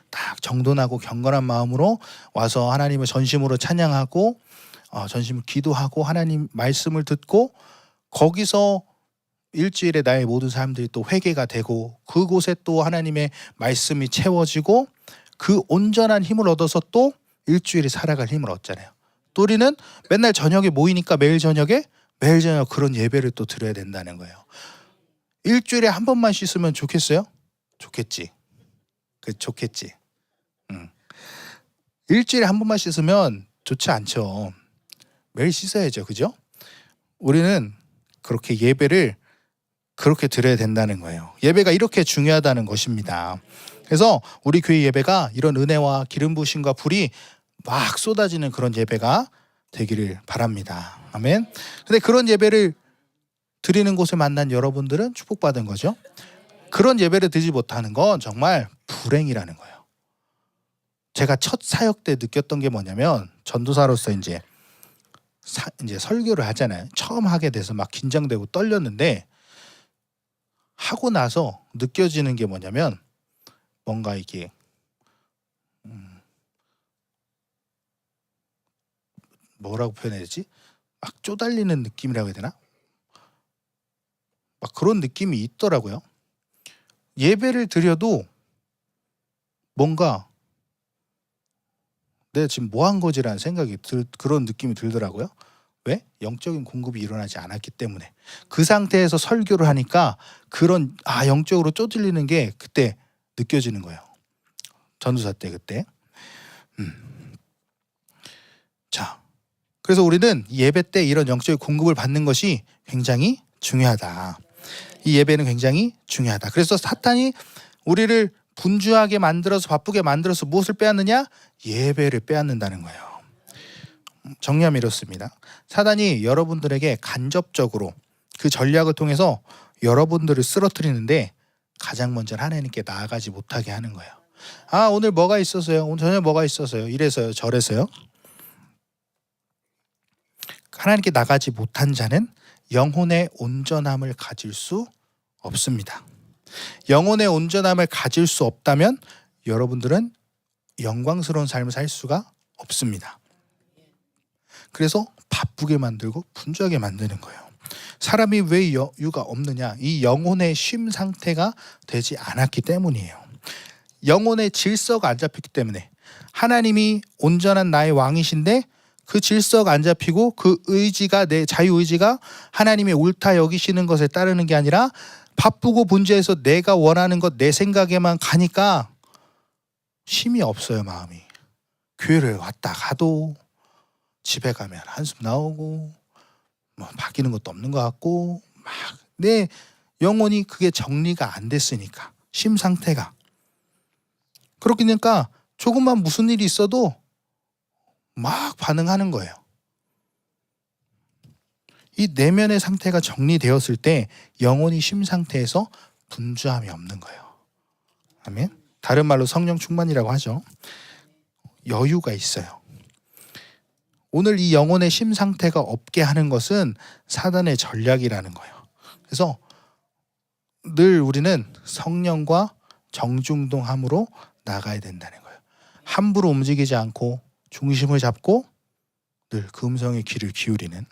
딱 정돈하고 경건한 마음으로 와서 하나님을 전심으로 찬양하고 전심으로 기도하고 하나님 말씀을 듣고 거기서 일주일에 나의 모든 사람들이 또 회개가 되고 그곳에 또 하나님의 말씀이 채워지고 그 온전한 힘을 얻어서 또 일주일에 살아갈 힘을 얻잖아요. 또 우리는 맨날 저녁에 모이니까 매일 저녁 그런 예배를 또 드려야 된다는 거예요. 일주일에 한 번만 씻으면 좋겠어요? 좋겠지. 좋겠지. 일주일에 한 번만 씻으면 좋지 않죠. 매일 씻어야죠. 그죠? 우리는 그렇게 예배를 그렇게 드려야 된다는 거예요. 예배가 이렇게 중요하다는 것입니다. 그래서 우리 교회 예배가 이런 은혜와 기름 부으심과 불이 막 쏟아지는 그런 예배가 되기를 바랍니다. 아멘. 근데 그런 예배를 드리는 곳을 만난 여러분들은 축복받은 거죠. 그런 예배를 드리지 못하는 건 정말 불행이라는 거예요. 제가 첫 사역 때 느꼈던 게 뭐냐면 전도사로서 이제 설교를 하잖아요. 처음 하게 돼서 막 긴장되고 떨렸는데 하고 나서 느껴지는 게 뭐냐면 뭔가 이게 뭐라고 표현해야 되지? 막 쪼달리는 느낌이라고 해야 되나? 막 그런 느낌이 있더라고요. 예배를 드려도 뭔가 내가 지금 뭐 한 거지라는 생각이 그런 느낌이 들더라고요. 왜? 영적인 공급이 일어나지 않았기 때문에. 그 상태에서 설교를 하니까 그런 영적으로 쪼들리는 게 그때 느껴지는 거예요. 전도사 때 그때. 자, 그래서 우리는 예배 때 이런 영적인 공급을 받는 것이 굉장히 중요하다. 이 예배는 굉장히 중요하다. 그래서 사탄이 우리를 분주하게 만들어서 바쁘게 만들어서 무엇을 빼앗느냐? 예배를 빼앗는다는 거예요. 정리하면 이렇습니다. 사단이 여러분들에게 간접적으로 그 전략을 통해서 여러분들을 쓰러뜨리는데 가장 먼저 하나님께 나아가지 못하게 하는 거예요. 오늘 뭐가 있어서요? 오늘 저녁 뭐가 있어서요? 이래서요? 저래서요? 하나님께 나가지 못한 자는 영혼의 온전함을 가질 수 없습니다. 영혼의 온전함을 가질 수 없다면 여러분들은 영광스러운 삶을 살 수가 없습니다. 그래서 바쁘게 만들고 분주하게 만드는 거예요. 사람이 왜 여유가 없느냐? 이 영혼의 쉼 상태가 되지 않았기 때문이에요. 영혼의 질서가 안 잡혔기 때문에. 하나님이 온전한 나의 왕이신데 그 질서가 안 잡히고 그 의지가, 내 자유의지가 하나님의 옳다 여기시는 것에 따르는 게 아니라 바쁘고 분주해서 내가 원하는 것, 내 생각에만 가니까 쉼이 없어요. 마음이. 교회를 왔다 가도 집에 가면 한숨 나오고 바뀌는 것도 없는 것 같고 막 내 영혼이 그게 정리가 안 됐으니까, 쉼 상태가. 그렇게 되니까 조금만 무슨 일이 있어도 막 반응하는 거예요. 이 내면의 상태가 정리되었을 때 영혼이 쉼 상태에서 분주함이 없는 거예요. 아멘. 다른 말로 성령 충만이라고 하죠. 여유가 있어요. 오늘 이 영혼의 쉼 상태가 없게 하는 것은 사단의 전략이라는 거예요. 그래서 늘 우리는 성령과 정중동함으로 나가야 된다는 거예요. 함부로 움직이지 않고 중심을 잡고 늘 그 음성의 귀를 기울이는.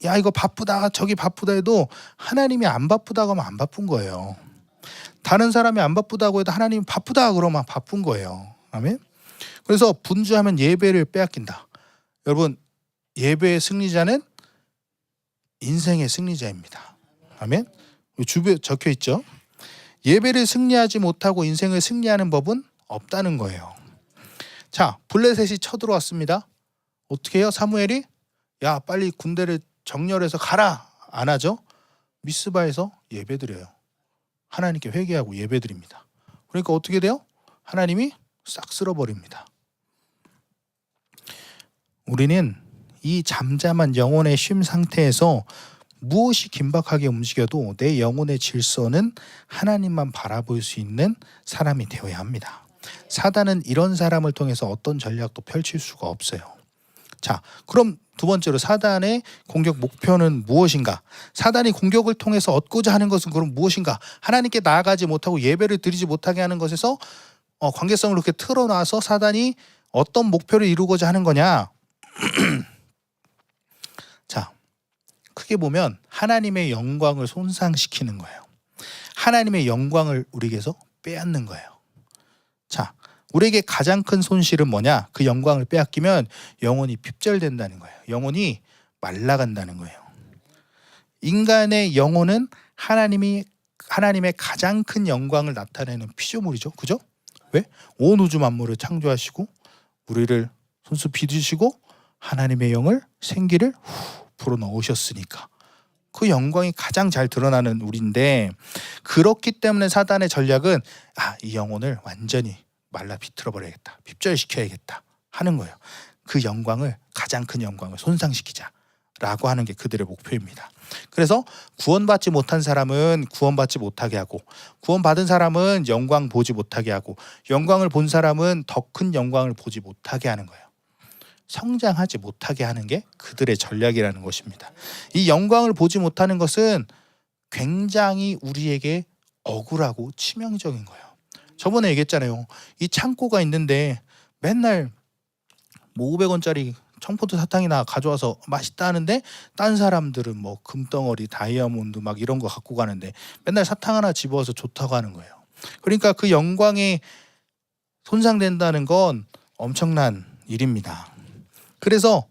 야 이거 바쁘다 저기 바쁘다 해도 하나님이 안 바쁘다고 하면 안 바쁜 거예요. 다른 사람이 안 바쁘다고 해도 하나님이 바쁘다 그러면 바쁜 거예요. 아멘. 그래서 분주하면 예배를 빼앗긴다. 여러분, 예배의 승리자는 인생의 승리자입니다. 아멘. 주변에 적혀 있죠. 예배를 승리하지 못하고 인생을 승리하는 법은 없다는 거예요. 자, 블레셋이 쳐들어왔습니다. 어떻게 해요? 사무엘이 야 빨리 군대를 정렬해서 가라 안 하죠. 미스바에서 예배드려요. 하나님께 회개하고 예배드립니다. 그러니까 어떻게 돼요? 하나님이 싹 쓸어버립니다. 우리는 이 잠잠한 영혼의 쉼 상태에서 무엇이 긴박하게 움직여도 내 영혼의 질서는 하나님만 바라볼 수 있는 사람이 되어야 합니다. 사단은 이런 사람을 통해서 어떤 전략도 펼칠 수가 없어요. 자, 그럼 두 번째로 사단의 공격 목표는 무엇인가? 사단이 공격을 통해서 얻고자 하는 것은 그럼 무엇인가? 하나님께 나아가지 못하고 예배를 드리지 못하게 하는 것에서 관계성을 이렇게 틀어놔서 사단이 어떤 목표를 이루고자 하는 거냐? 자, 크게 보면 하나님의 영광을 손상시키는 거예요. 하나님의 영광을 우리에게서 빼앗는 거예요. 자, 우리에게 가장 큰 손실은 뭐냐? 그 영광을 빼앗기면 영혼이 핍절된다는 거예요. 영혼이 말라간다는 거예요. 인간의 영혼은 하나님의 가장 큰 영광을 나타내는 피조물이죠. 그죠? 왜? 온 우주 만물을 창조하시고 우리를 손수 빚으시고 하나님의 영을 생기를 불어넣으셨으니까 그 영광이 가장 잘 드러나는 우리인데, 그렇기 때문에 사단의 전략은 이 영혼을 완전히 말라 비틀어 버려야겠다, 핍절시켜야겠다 하는 거예요. 그 영광을, 가장 큰 영광을 손상시키자라고 하는 게 그들의 목표입니다. 그래서 구원받지 못한 사람은 구원받지 못하게 하고, 구원받은 사람은 영광 보지 못하게 하고, 영광을 본 사람은 더 큰 영광을 보지 못하게 하는 거예요. 성장하지 못하게 하는 게 그들의 전략이라는 것입니다. 이 영광을 보지 못하는 것은 굉장히 우리에게 억울하고 치명적인 거예요. 저번에 얘기했잖아요. 이 창고가 있는데 맨날 뭐 500원짜리 청포도 사탕이나 가져와서 맛있다 하는데 딴 사람들은 뭐 금덩어리, 다이아몬드 막 이런 거 갖고 가는데 맨날 사탕 하나 집어서 좋다고 하는 거예요. 그러니까 그 영광이 손상된다는 건 엄청난 일입니다. 그래서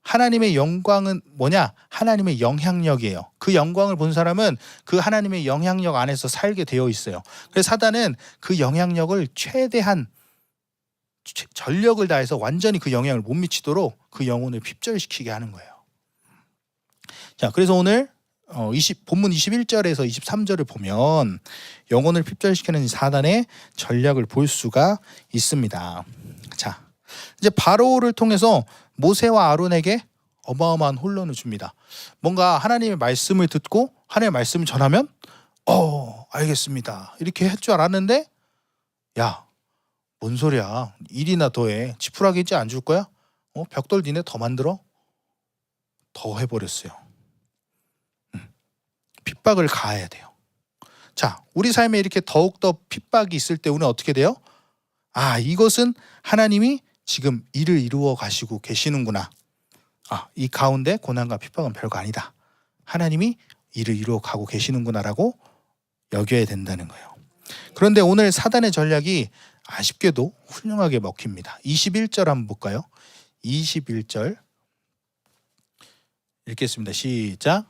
하나님의 영광은 뭐냐? 하나님의 영향력이에요. 그 영광을 본 사람은 그 하나님의 영향력 안에서 살게 되어 있어요. 그래서 사단은 그 영향력을 최대한 전력을 다해서 완전히 그 영향을 못 미치도록 그 영혼을 핍절시키게 하는 거예요. 자, 그래서 오늘 본문 21절에서 23절을 보면 영혼을 핍절시키는 사단의 전략을 볼 수가 있습니다. 자, 이제 바로를 통해서 모세와 아론에게 어마어마한 혼란을 줍니다. 뭔가 하나님의 말씀을 듣고 하나님의 말씀을 전하면 알겠습니다 이렇게 할 줄 알았는데, 야, 뭔 소리야, 일이나 더해, 지푸라기 있지 안 줄 거야? 벽돌 니네 더 만들어? 더 해버렸어요. 핍박을 가해야 돼요. 자, 우리 삶에 이렇게 더욱더 핍박이 있을 때 우리는 어떻게 돼요? 이것은 하나님이 지금 일을 이루어 가시고 계시는구나. 이 가운데 고난과 핍박은 별거 아니다. 하나님이 일을 이루어 가고 계시는구나라고 여겨야 된다는 거예요. 그런데 오늘 사단의 전략이 아쉽게도 훌륭하게 먹힙니다. 21절 한번 볼까요? 21절 읽겠습니다. 시작.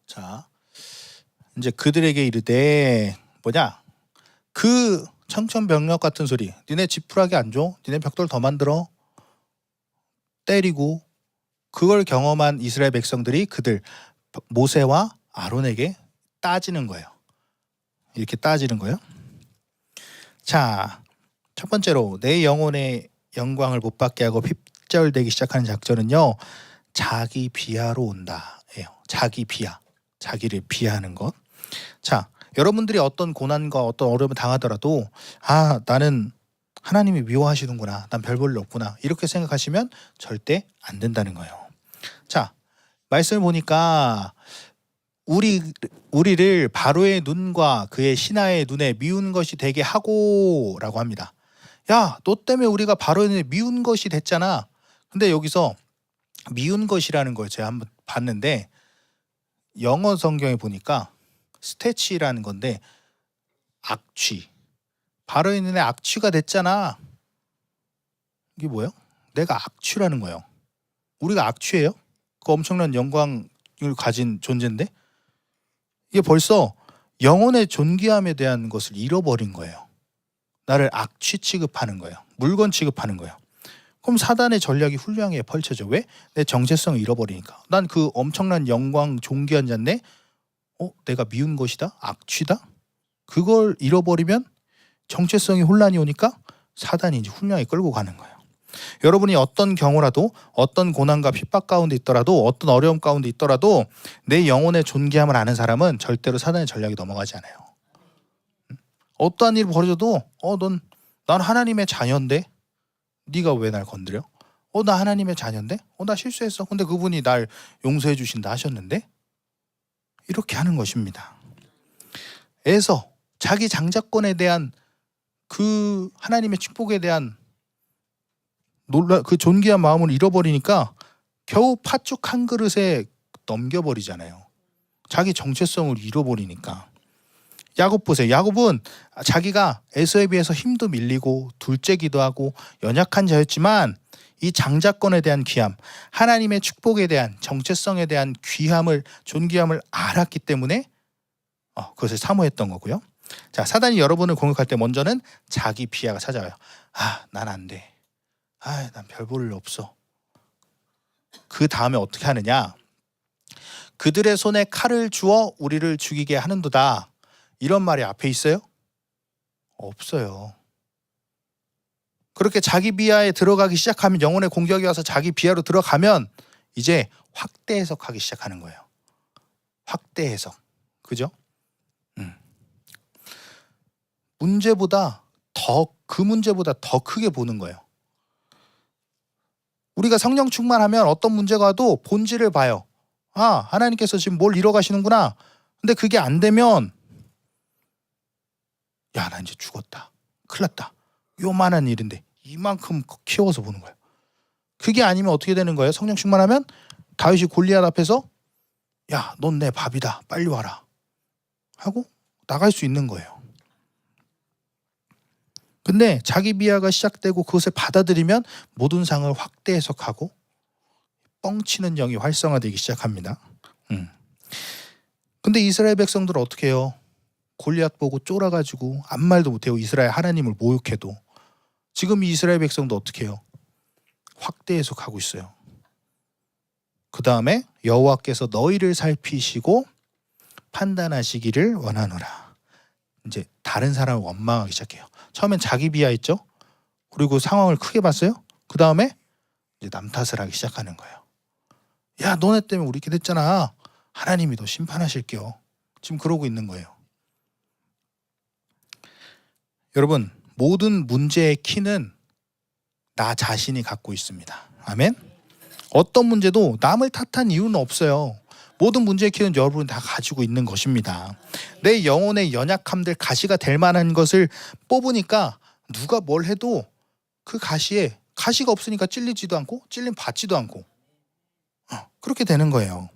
자, 이제 그들에게 이르되 뭐냐? 그 청천벽력 같은 소리, 니네 지푸라기 안 줘? 니네 벽돌 더 만들어? 때리고, 그걸 경험한 이스라엘 백성들이 그들 모세와 아론에게 따지는 거예요. 이렇게 따지는 거예요. 자, 첫 번째로 내 영혼의 영광을 못 받게 하고 핍절되기 시작하는 작전은요, 자기 비하로 온다예요. 자기 비하, 자기를 비하하는 것. 자, 여러분들이 어떤 고난과 어떤 어려움을 당하더라도 나는 하나님이 미워하시는구나, 난 별 볼 일 없구나, 이렇게 생각하시면 절대 안 된다는 거예요. 자, 말씀을 보니까 우리를 바로의 눈과 그의 신하의 눈에 미운 것이 되게 하고라고 합니다. 야, 너 때문에 우리가 바로의 눈에 미운 것이 됐잖아. 근데 여기서 미운 것이라는 걸 제가 한번 봤는데 영어 성경에 보니까 스태치라는 건데 악취. 바로의 눈에 악취가 됐잖아. 이게 뭐예요? 내가 악취라는 거예요. 우리가 악취예요? 그 엄청난 영광을 가진 존재인데 이게 벌써 영혼의 존귀함에 대한 것을 잃어버린 거예요. 나를 악취 취급하는 거예요. 물건 취급하는 거예요. 그럼 사단의 전략이 훌륭하게 펼쳐져. 왜? 내 정체성을 잃어버리니까. 난 그 엄청난 영광 존귀한 자인데 내가 미운 것이다? 악취다? 그걸 잃어버리면 정체성이 혼란이 오니까 사단이 이제 훌륭하게 끌고 가는 거예요. 여러분이 어떤 경우라도 어떤 고난과 핍박 가운데 있더라도 어떤 어려움 가운데 있더라도 내 영혼의 존귀함을 아는 사람은 절대로 사단의 전략이 넘어가지 않아요. 어떠한 일이 벌어져도 난 하나님의 자녀인데 네가 왜 날 건드려? 나 하나님의 자녀인데? 나 실수했어. 근데 그분이 날 용서해 주신다 하셨는데? 이렇게 하는 것입니다. 에서 자기 장자권에 대한 그 하나님의 축복에 대한 그 존귀한 마음을 잃어버리니까 겨우 팥죽 한 그릇에 넘겨버리잖아요. 자기 정체성을 잃어버리니까. 야곱 보세요. 야곱은 자기가 에서에 비해서 힘도 밀리고 둘째기도 하고 연약한 자였지만 이 장자권에 대한 귀함, 하나님의 축복에 대한 정체성에 대한 귀함을 존귀함을 알았기 때문에 그것을 사모했던 거고요. 자, 사단이 여러분을 공격할 때 먼저는 자기 비하가 찾아와요. 난 안 돼. 난 별 볼 일 없어. 그 다음에 어떻게 하느냐? 그들의 손에 칼을 주어 우리를 죽이게 하는도다. 이런 말이 앞에 있어요? 없어요. 그렇게 자기 비하에 들어가기 시작하면 영혼의 공격이 와서 자기 비하로 들어가면 이제 확대 해석하기 시작하는 거예요. 확대 해석. 그죠? 그 문제보다 더 크게 보는 거예요. 우리가 성령 충만하면 어떤 문제가 와도 본질을 봐요. 하나님께서 지금 뭘 이뤄가시는구나. 근데 그게 안 되면 나 이제 죽었다. 큰일 났다. 요만한 일인데 이만큼 키워서 보는 거예요. 그게 아니면 어떻게 되는 거예요? 성령 충만하면 다윗이 골리앗 앞에서 넌 내 밥이다. 빨리 와라. 하고 나갈 수 있는 거예요. 근데 자기 비하가 시작되고 그것을 받아들이면 모든 상을 확대 해석하고 뻥치는 영이 활성화되기 시작합니다. 근데 이스라엘 백성들은 어떻게 해요? 골리앗 보고 쫄아가지고 아무 말도 못해요. 이스라엘 하나님을 모욕해도. 지금 이 이스라엘 백성도 어떻게 해요? 확대 해석하고 있어요. 그 다음에 여호와께서 너희를 살피시고 판단하시기를 원하노라. 이제 다른 사람을 원망하기 시작해요. 처음엔 자기 비하했죠. 그리고 상황을 크게 봤어요. 그 다음에 이제 남 탓을 하기 시작하는 거예요. 너네 때문에 우리 이렇게 됐잖아. 하나님이 너 심판하실게요. 지금 그러고 있는 거예요. 여러분, 모든 문제의 키는 나 자신이 갖고 있습니다. 아멘. 어떤 문제도 남을 탓한 이유는 없어요. 모든 문제의 키는 여러분이 다 가지고 있는 것입니다. 내 영혼의 연약함들 가시가 될 만한 것을 뽑으니까 누가 뭘 해도 그 가시에 가시가 없으니까 찔리지도 않고 찔림 받지도 않고 그렇게 되는 거예요.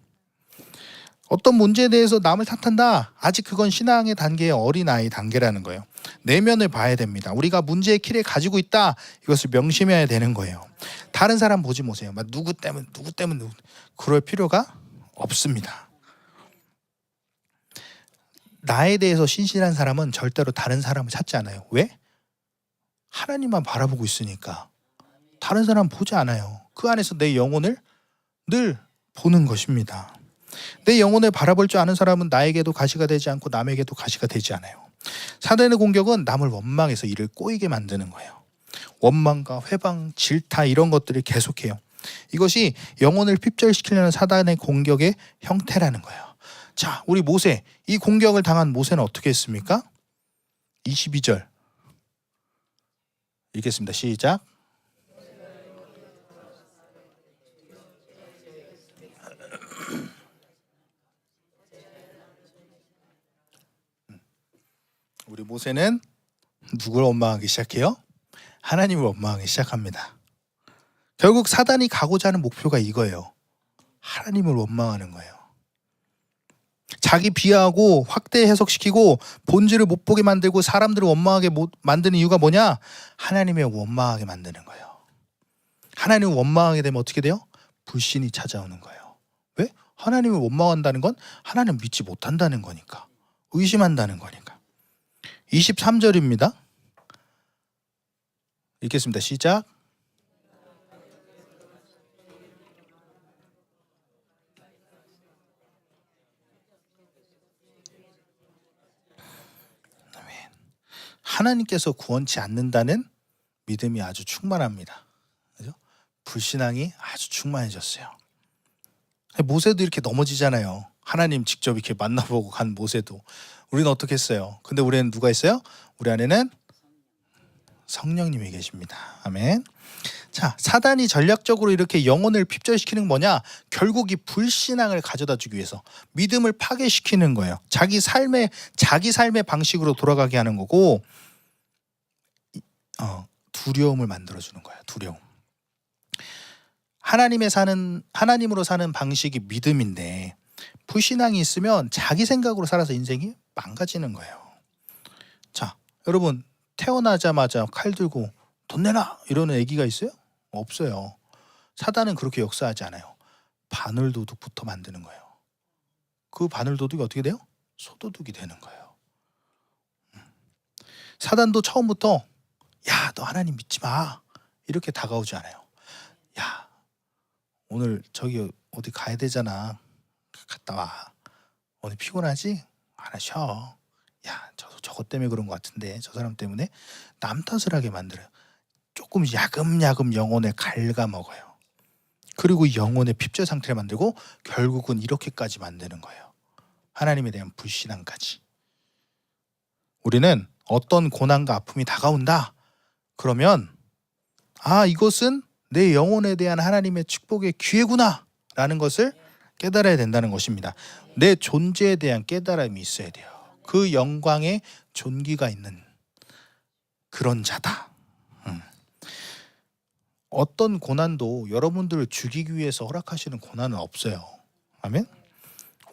어떤 문제에 대해서 남을 탓한다? 아직 그건 신앙의 단계의 어린아이 단계라는 거예요. 내면을 봐야 됩니다. 우리가 문제의 키를 가지고 있다. 이것을 명심해야 되는 거예요. 다른 사람 보지 마세요. 누구 때문에 그럴 필요가 없습니다. 나에 대해서 신실한 사람은 절대로 다른 사람을 찾지 않아요. 왜? 하나님만 바라보고 있으니까. 다른 사람 보지 않아요. 그 안에서 내 영혼을 늘 보는 것입니다. 내 영혼을 바라볼 줄 아는 사람은 나에게도 가시가 되지 않고 남에게도 가시가 되지 않아요. 사단의 공격은 남을 원망해서 일을 꼬이게 만드는 거예요. 원망과 회방, 질타 이런 것들을 계속해요. 이것이 영혼을 핍절시키려는 사단의 공격의 형태라는 거예요. 자, 우리 모세, 이 공격을 당한 모세는 어떻게 했습니까? 22절 읽겠습니다. 시작. 우리 모세는 누굴 원망하기 시작해요? 하나님을 원망하기 시작합니다. 결국 사단이 가고자 하는 목표가 이거예요. 하나님을 원망하는 거예요. 자기 비하하고 확대 해석시키고 본질을 못 보게 만들고 사람들을 원망하게 만드는 이유가 뭐냐? 하나님을 원망하게 만드는 거예요. 하나님을 원망하게 되면 어떻게 돼요? 불신이 찾아오는 거예요. 왜? 하나님을 원망한다는 건 하나님 믿지 못한다는 거니까. 의심한다는 거니까. 23절입니다. 읽겠습니다. 시작. 하나님께서 구원치 않는다는 믿음이 아주 충만합니다. 그죠? 불신앙이 아주 충만해졌어요. 모세도 이렇게 넘어지잖아요. 하나님 직접 이렇게 만나보고 간 모세도. 우리는 어떻게 했어요? 근데 우리는 누가 있어요? 우리 안에는 성령님이 계십니다. 아멘. 자, 사단이 전략적으로 이렇게 영혼을 핍절시키는 뭐냐? 결국 이 불신앙을 가져다 주기 위해서 믿음을 파괴시키는 거예요. 자기 삶의 방식으로 돌아가게 하는 거고, 두려움을 만들어주는 거예요. 두려움. 하나님으로 사는 방식이 믿음인데 불신앙이 있으면 자기 생각으로 살아서 인생이 망가지는 거예요. 자, 여러분 태어나자마자 칼 들고 돈 내놔 이러는 애기가 있어요? 없어요. 사단은 그렇게 역사하지 않아요. 바늘도둑부터 만드는 거예요. 그 바늘도둑이 어떻게 돼요? 소도둑이 되는 거예요. 사단도 처음부터 야, 너 하나님 믿지 마 이렇게 다가오지 않아요. 야, 오늘 저기 어디 가야 되잖아. 갔다 와. 오늘 피곤하지? 안 쉬어. 야, 저것 때문에 그런 것 같은데 저 사람 때문에 남 탓을 하게 만들어요. 조금 야금야금 영혼을 갉아먹어요. 그리고 영혼의 핍절 상태를 만들고 결국은 이렇게까지 만드는 거예요. 하나님에 대한 불신앙까지. 우리는 어떤 고난과 아픔이 다가온다. 그러면 이것은 내 영혼에 대한 하나님의 축복의 기회구나 라는 것을 깨달아야 된다는 것입니다. 내 존재에 대한 깨달음이 있어야 돼요. 그 영광에 존귀가 있는 그런 자다. 어떤 고난도 여러분들을 죽이기 위해서 허락하시는 고난은 없어요. 아멘.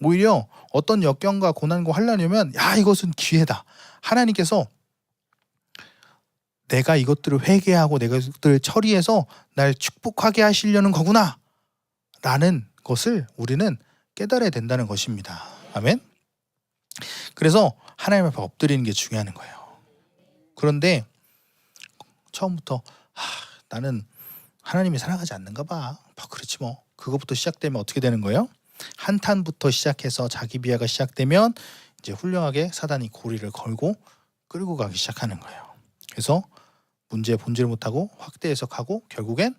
오히려 어떤 역경과 고난과 환난이 오면 이것은 기회다. 하나님께서 내가 이것들을 회개하고 내가 이것들을 처리해서 날 축복하게 하시려는 거구나 라는 것을 우리는 깨달아야 된다는 것입니다. 아멘. 그래서 하나님 앞에 엎드리는 게 중요한 거예요. 그런데 처음부터 나는 하나님이 사랑하지 않는가 봐. 그렇지 뭐. 그것부터 시작되면 어떻게 되는 거예요? 한탄부터 시작해서 자기 비하가 시작되면 이제 훌륭하게 사단이 고리를 걸고 끌고 가기 시작하는 거예요. 그래서 문제의 본질을 못하고 확대 해석하고 결국엔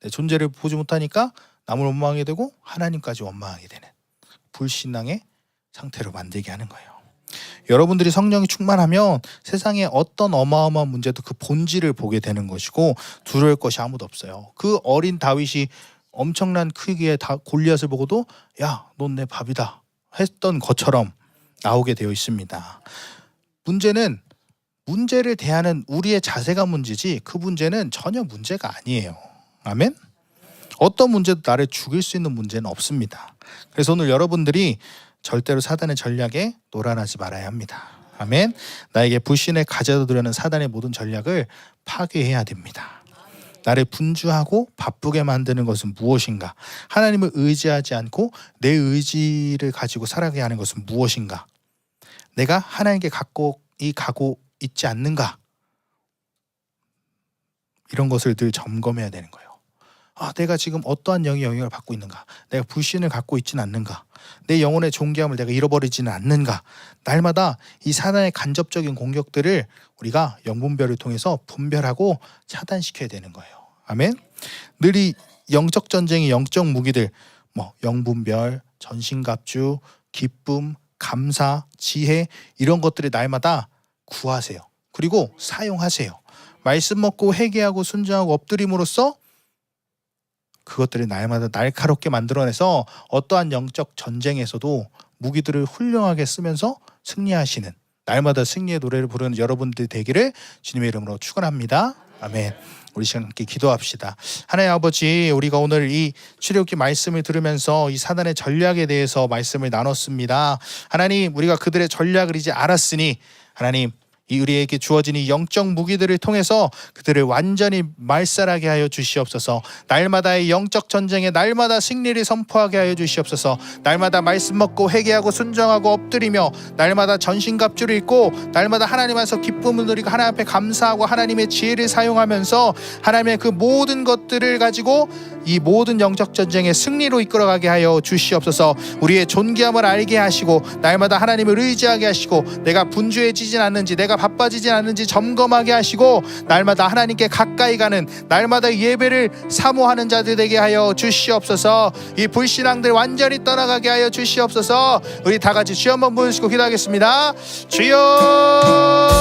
내 존재를 보지 못하니까 남을 원망하게 되고 하나님까지 원망하게 되는 불신앙의 상태로 만들게 하는 거예요. 여러분들이 성령이 충만하면 세상에 어떤 어마어마한 문제도 그 본질을 보게 되는 것이고 두려울 것이 아무도 없어요. 그 어린 다윗이 엄청난 크기의 골리앗을 보고도 야, 넌 내 밥이다 했던 것처럼 나오게 되어 있습니다. 문제를 대하는 우리의 자세가 문제지 그 문제는 전혀 문제가 아니에요. 아멘? 어떤 문제도 나를 죽일 수 있는 문제는 없습니다. 그래서 오늘 여러분들이 절대로 사단의 전략에 노란하지 말아야 합니다. 아멘. 나에게 불신을 가져들려는 사단의 모든 전략을 파괴해야 됩니다. 나를 분주하고 바쁘게 만드는 것은 무엇인가? 하나님을 의지하지 않고 내 의지를 가지고 살아가게 하는 것은 무엇인가? 내가 하나님께 가고 있지 않는가? 이런 것을 늘 점검해야 되는 거예요. 내가 지금 어떠한 영의 영향을 받고 있는가? 내가 불신을 갖고 있지는 않는가? 내 영혼의 존귀함을 내가 잃어버리지는 않는가? 날마다 이 사단의 간접적인 공격들을 우리가 영분별을 통해서 분별하고 차단시켜야 되는 거예요. 아멘. 늘 이 영적 전쟁의 영적 무기들 영분별, 전신갑주, 기쁨, 감사, 지혜 이런 것들을 날마다 구하세요. 그리고 사용하세요. 말씀 먹고 회개하고 순종하고 엎드림으로써 그것들을 날마다 날카롭게 만들어내서 어떠한 영적 전쟁에서도 무기들을 훌륭하게 쓰면서 승리하시는 날마다 승리의 노래를 부르는 여러분들 되기를 주님의 이름으로 축원합니다. 아멘. 우리 시간 함께 기도합시다. 하나님 아버지, 우리가 오늘 이 출애굽기 말씀을 들으면서 이 사단의 전략에 대해서 말씀을 나눴습니다. 하나님, 우리가 그들의 전략을 이제 알았으니 하나님, 이 우리에게 주어진 이 영적 무기들을 통해서 그들을 완전히 말살하게 하여 주시옵소서. 날마다의 영적 전쟁에 날마다 승리를 선포하게 하여 주시옵소서. 날마다 말씀 먹고 회개하고 순종하고 엎드리며 날마다 전신갑주를 입고 날마다 하나님 앞에서 기쁨을 누리고 하나님 앞에 감사하고 하나님의 지혜를 사용하면서 하나님의 그 모든 것들을 가지고 이 모든 영적 전쟁의 승리로 이끌어가게 하여 주시옵소서. 우리의 존귀함을 알게 하시고 날마다 하나님을 의지하게 하시고 내가 분주해지진 않는지 내가 바빠지진 않는지 점검하게 하시고 날마다 하나님께 가까이 가는 날마다 예배를 사모하는 자들 되게 하여 주시옵소서. 이 불신앙들 완전히 떠나가게 하여 주시옵소서. 우리 다 같이 주여 한번 부르시고 기도하겠습니다. 주여